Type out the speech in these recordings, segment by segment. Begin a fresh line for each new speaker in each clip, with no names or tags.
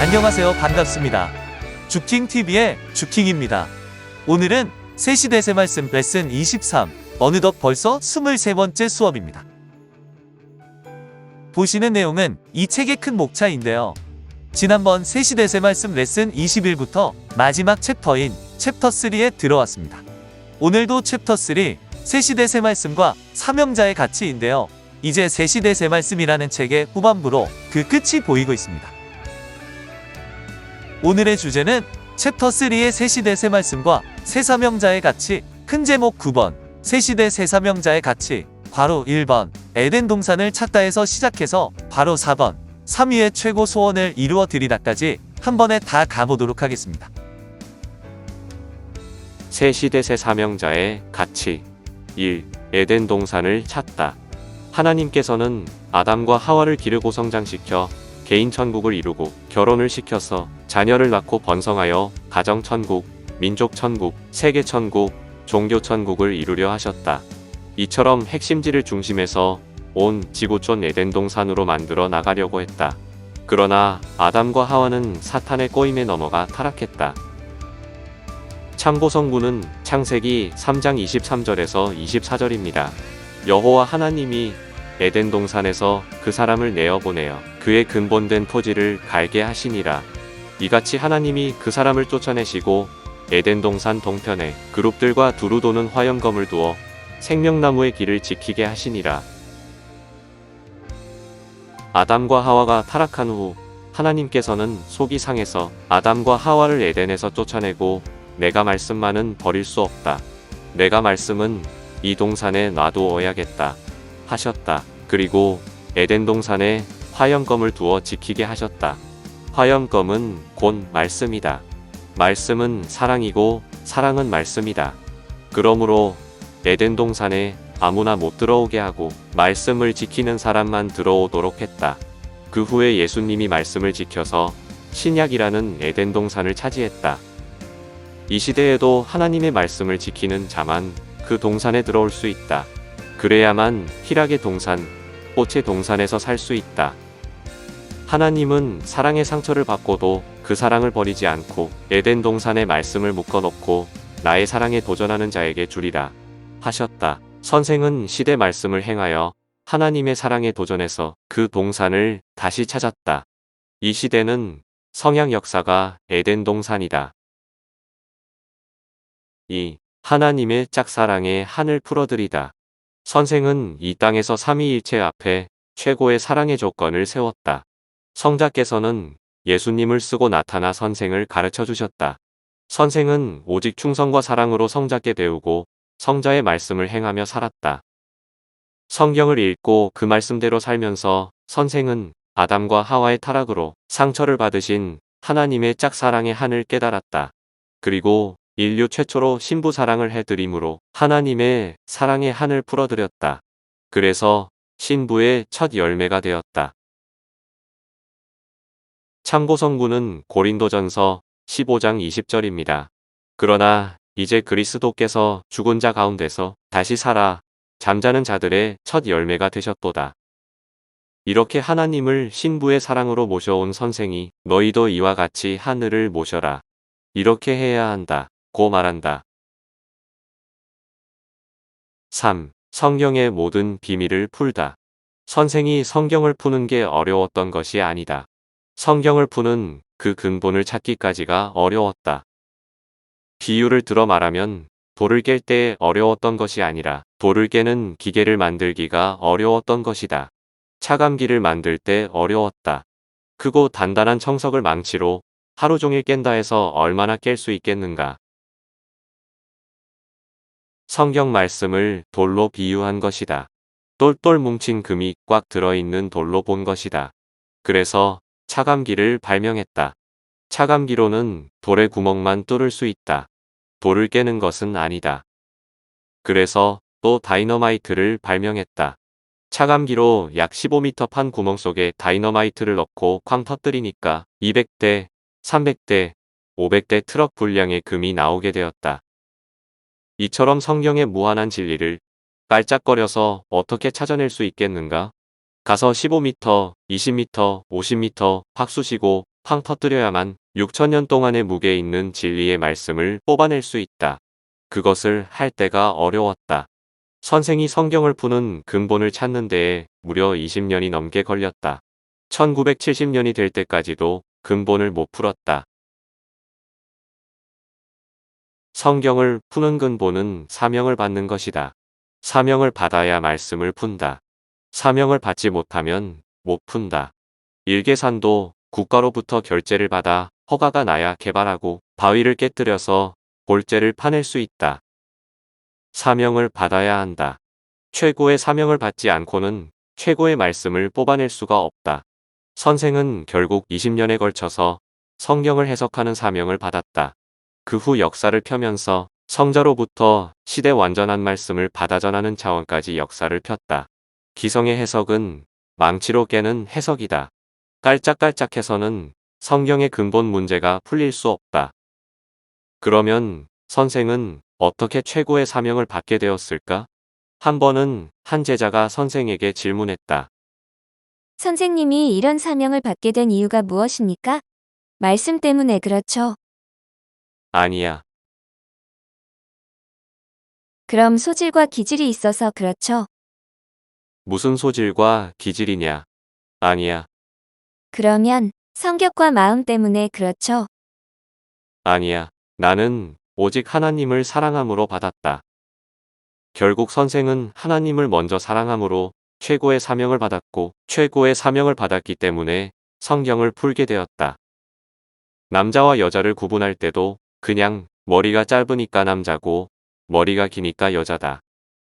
안녕하세요. 반갑습니다. 주킹TV의 주킹입니다. 오늘은 세시대세 말씀 레슨 23, 어느덧 벌써 23번째 수업입니다. 보시는 내용은 이 책의 큰 목차인데요. 지난번 세시대세 말씀 레슨 21부터 마지막 챕터인 챕터 3에 들어왔습니다. 오늘도 챕터 3, 세시대세 말씀과 사명자의 가치인데요. 이제 세시대세 말씀이라는 책의 후반부로 그 끝이 보이고 있습니다. 오늘의 주제는 챕터 3의 세시대 세 말씀과 세사명자의 가치. 큰 제목 9번 세시대 세사명자의 가치. 괄호 1번 에덴 동산을 찾다에서 시작해서 괄호 4번 3위의 최고 소원을 이루어 드리다까지 한 번에 다 가보도록 하겠습니다.
세시대 세사명자의 가치. 1. 에덴 동산을 찾다. 하나님께서는 아담과 하와를 기르고 성장시켜 개인 천국을 이루고 결혼을 시켜서 자녀를 낳고 번성하여 가정 천국, 민족 천국, 세계 천국, 종교 천국을 이루려 하셨다. 이처럼 핵심지를 중심에서 온 지구촌 에덴 동산으로 만들어 나가려고 했다. 그러나 아담과 하와는 사탄의 꼬임에 넘어가 타락했다. 참고성구는 창세기 3장 23절에서 24절입니다. 여호와 하나님이 에덴 동산에서 그 사람을 내어보내어 그의 근본된 토지를 갈게 하시니라. 이같이 하나님이 그 사람을 쫓아내시고 에덴 동산 동편에 그룹들과 두루 도는 화염검을 두어 생명나무의 길을 지키게 하시니라. 아담과 하와가 타락한 후 하나님께서는 속이 상해서 아담과 하와를 에덴에서 쫓아내고 내가 말씀만은 버릴 수 없다. 내가 말씀은 이 동산에 놔두어야겠다 하셨다. 그리고 에덴 동산에 화염검을 두어 지키게 하셨다. 화염검은 곧 말씀이다. 말씀은 사랑이고 사랑은 말씀이다. 그러므로 에덴 동산에 아무나 못 들어오게 하고 말씀을 지키는 사람만 들어오도록 했다. 그 후에 예수님이 말씀을 지켜서 신약이라는 에덴 동산을 차지했다. 이 시대에도 하나님의 말씀을 지키는 자만 그 동산에 들어올 수 있다. 그래야만 희락의 동산, 꽃의 동산에서 살 수 있다. 하나님은 사랑의 상처를 받고도 그 사랑을 버리지 않고 에덴 동산의 말씀을 묶어놓고 나의 사랑에 도전하는 자에게 주리라 하셨다. 선생은 시대 말씀을 행하여 하나님의 사랑에 도전해서 그 동산을 다시 찾았다. 이 시대는 성약 역사가 에덴 동산이다. 2. 하나님의 짝사랑의 한을 풀어드리다. 선생은 이 땅에서 삼위일체 앞에 최고의 사랑의 조건을 세웠다. 성자께서는 예수님을 쓰고 나타나 선생을 가르쳐 주셨다. 선생은 오직 충성과 사랑으로 성자께 배우고 성자의 말씀을 행하며 살았다. 성경을 읽고 그 말씀대로 살면서 선생은 아담과 하와의 타락으로 상처를 받으신 하나님의 짝사랑의 한을 깨달았다. 그리고 인류 최초로 신부 사랑을 해드림으로 하나님의 사랑의 한을 풀어드렸다. 그래서 신부의 첫 열매가 되었다. 참고성구는 고린도전서 15장 20절입니다. 그러나 이제 그리스도께서 죽은 자 가운데서 다시 살아 잠자는 자들의 첫 열매가 되셨도다. 이렇게 하나님을 신부의 사랑으로 모셔온 선생이 너희도 이와 같이 하늘을 모셔라. 이렇게 해야 한다. 고 말한다. 3. 성경의 모든 비밀을 풀다. 선생이 성경을 푸는 게 어려웠던 것이 아니다. 성경을 푸는 그 근본을 찾기까지가 어려웠다. 비유를 들어 말하면 돌을 깰 때 어려웠던 것이 아니라 돌을 깨는 기계를 만들기가 어려웠던 것이다. 차감기를 만들 때 어려웠다. 크고 단단한 청석을 망치로 하루 종일 깬다 해서 얼마나 깰 수 있겠는가. 성경 말씀을 돌로 비유한 것이다. 똘똘 뭉친 금이 꽉 들어있는 돌로 본 것이다. 그래서 차감기를 발명했다. 차감기로는 돌의 구멍만 뚫을 수 있다. 돌을 깨는 것은 아니다. 그래서 또 다이너마이트를 발명했다. 차감기로 약 15m 판 구멍 속에 다이너마이트를 넣고 쾅 터뜨리니까 200대, 300대, 500대 트럭 분량의 금이 나오게 되었다. 이처럼 성경의 무한한 진리를 깔짝거려서 어떻게 찾아낼 수 있겠는가? 가서 15m, 20m, 50m 확 쑤시고 팡 터뜨려야만 6천년 동안의 무게에 있는 진리의 말씀을 뽑아낼 수 있다. 그것을 할 때가 어려웠다. 선생이 성경을 푸는 근본을 찾는 데에 무려 20년이 넘게 걸렸다. 1970년이 될 때까지도 근본을 못 풀었다. 성경을 푸는 근본은 사명을 받는 것이다. 사명을 받아야 말씀을 푼다. 사명을 받지 못하면 못 푼다. 일개산도 국가로부터 결재를 받아 허가가 나야 개발하고 바위를 깨뜨려서 골재를 파낼 수 있다. 사명을 받아야 한다. 최고의 사명을 받지 않고는 최고의 말씀을 뽑아낼 수가 없다. 선생은 결국 20년에 걸쳐서 성경을 해석하는 사명을 받았다. 그 후 역사를 펴면서 성자로부터 시대 완전한 말씀을 받아 전하는 차원까지 역사를 폈다. 기성의 해석은 망치로 깨는 해석이다. 깔짝깔짝해서는 성경의 근본 문제가 풀릴 수 없다. 그러면 선생은 어떻게 최고의 사명을 받게 되었을까? 한 번은 한 제자가 선생에게 질문했다.
선생님이 이런 사명을 받게 된 이유가 무엇입니까? 말씀 때문에 그렇죠.
아니야.
그럼 소질과 기질이 있어서 그렇죠.
무슨 소질과 기질이냐? 아니야.
그러면 성격과 마음 때문에 그렇죠.
아니야. 나는 오직 하나님을 사랑함으로 받았다. 결국 선생은 하나님을 먼저 사랑함으로 최고의 사명을 받았고 최고의 사명을 받았기 때문에 성경을 풀게 되었다. 남자와 여자를 구분할 때도 그냥 머리가 짧으니까 남자고 머리가 기니까 여자다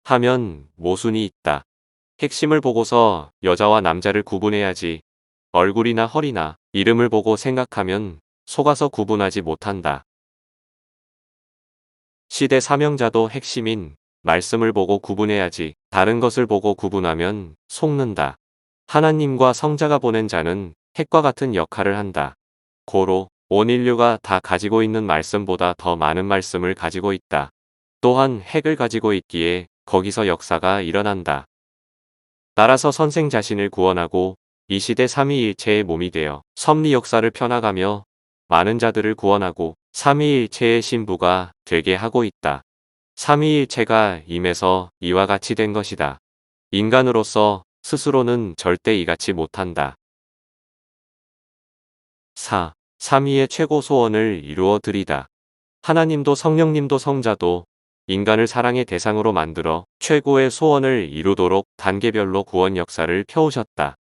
하면 모순이 있다. 핵심을 보고서 여자와 남자를 구분해야지 얼굴이나 허리나 이름을 보고 생각하면 속아서 구분하지 못한다. 시대 사명자도 핵심인 말씀을 보고 구분해야지 다른 것을 보고 구분하면 속는다. 하나님과 성자가 보낸 자는 핵과 같은 역할을 한다. 고로 온 인류가 다 가지고 있는 말씀보다 더 많은 말씀을 가지고 있다. 또한 핵을 가지고 있기에 거기서 역사가 일어난다. 따라서 선생 자신을 구원하고 이 시대 삼위일체의 몸이 되어 섭리 역사를 펴나가며 많은 자들을 구원하고 삼위일체의 신부가 되게 하고 있다. 삼위일체가 임해서 이와 같이 된 것이다. 인간으로서 스스로는 절대 이같이 못한다. 4. 삼위의 최고 소원을 이루어 드리다. 하나님도 성령님도 성자도 인간을 사랑의 대상으로 만들어 최고의 소원을 이루도록 단계별로 구원 역사를 펴오셨다.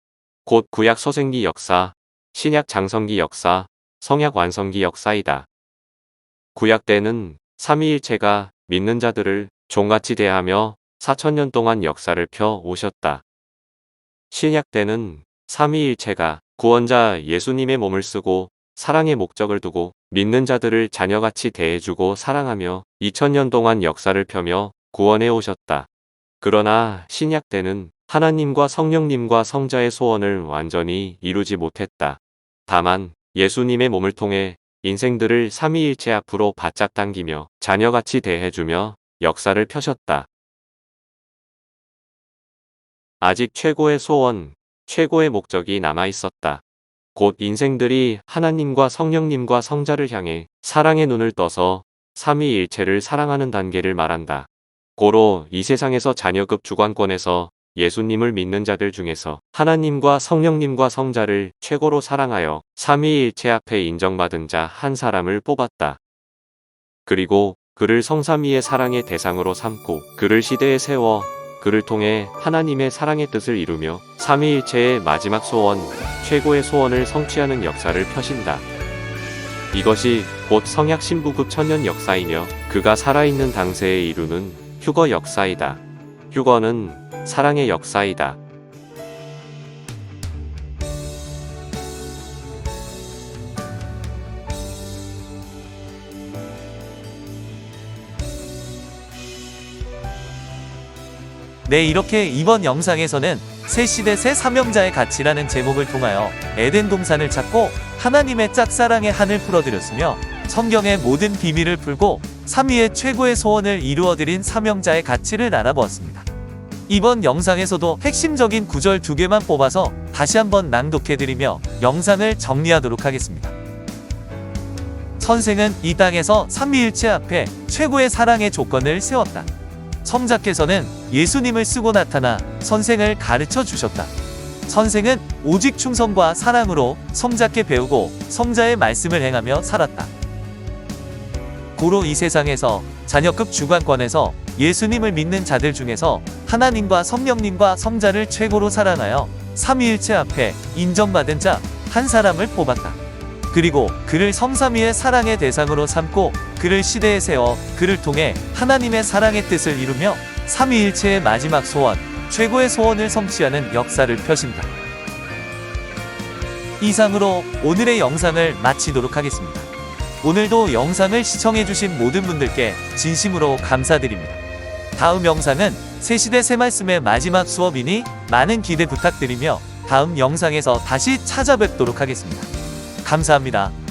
곧 구약 서생기 역사, 신약 장성기 역사, 성약 완성기 역사이다. 구약 때는 삼위일체가 믿는 자들을 종같이 대하며 4,000년 동안 역사를 펴 오셨다. 신약 때는 삼위일체가 구원자 예수님의 몸을 쓰고 사랑의 목적을 두고 믿는 자들을 자녀같이 대해주고 사랑하며 2000년 동안 역사를 펴며 구원해 오셨다. 그러나 신약 때는 하나님과 성령님과 성자의 소원을 완전히 이루지 못했다. 다만 예수님의 몸을 통해 인생들을 삼위일체 앞으로 바짝 당기며 자녀같이 대해주며 역사를 펴셨다. 아직 최고의 소원, 최고의 목적이 남아 있었다. 곧 인생들이 하나님과 성령님과 성자를 향해 사랑의 눈을 떠서 삼위일체를 사랑하는 단계를 말한다. 고로 이 세상에서 자녀급 주관권에서 예수님을 믿는 자들 중에서 하나님과 성령님과 성자를 최고로 사랑하여 삼위일체 앞에 인정받은 자 한 사람을 뽑았다. 그리고 그를 성삼위의 사랑의 대상으로 삼고 그를 시대에 세워 그를 통해 하나님의 사랑의 뜻을 이루며 삼위일체의 마지막 소원, 최고의 소원을 성취하는 역사를 펴신다. 이것이 곧 성약 신부급 천년 역사이며 그가 살아있는 당세에 이루는 휴거 역사이다. 휴거는 사랑의 역사이다.
네, 이렇게 이번 영상에서는 새 시대 새 사명자의 가치라는 제목을 통하여 에덴 동산을 찾고 하나님의 짝사랑의 한을 풀어드렸으며 성경의 모든 비밀을 풀고 삼위의 최고의 소원을 이루어드린 사명자의 가치를 알아보았습니다. 이번 영상에서도 핵심적인 구절 2개만 뽑아서 다시 한번 낭독해드리며 영상을 정리하도록 하겠습니다. 선생은 이 땅에서 삼위일체 앞에 최고의 사랑의 조건을 세웠다. 성자께서는 예수님을 쓰고 나타나 선생을 가르쳐 주셨다. 선생은 오직 충성과 사랑으로 성자께 배우고 성자의 말씀을 행하며 살았다. 고로 이 세상에서 자녀급 주관권에서 예수님을 믿는 자들 중에서 하나님과 성령님과 성자를 최고로 사랑하여 삼위일체 앞에 인정받은 자 한 사람을 뽑았다. 그리고 그를 성삼위의 사랑의 대상으로 삼고 그를 시대에 세워 그를 통해 하나님의 사랑의 뜻을 이루며 삼위일체의 마지막 소원, 최고의 소원을 성취하는 역사를 펴신다. 이상으로 오늘의 영상을 마치도록 하겠습니다. 오늘도 영상을 시청해주신 모든 분들께 진심으로 감사드립니다. 다음 영상은 새시대 새말씀의 마지막 수업이니 많은 기대 부탁드리며 다음 영상에서 다시 찾아뵙도록 하겠습니다. 감사합니다.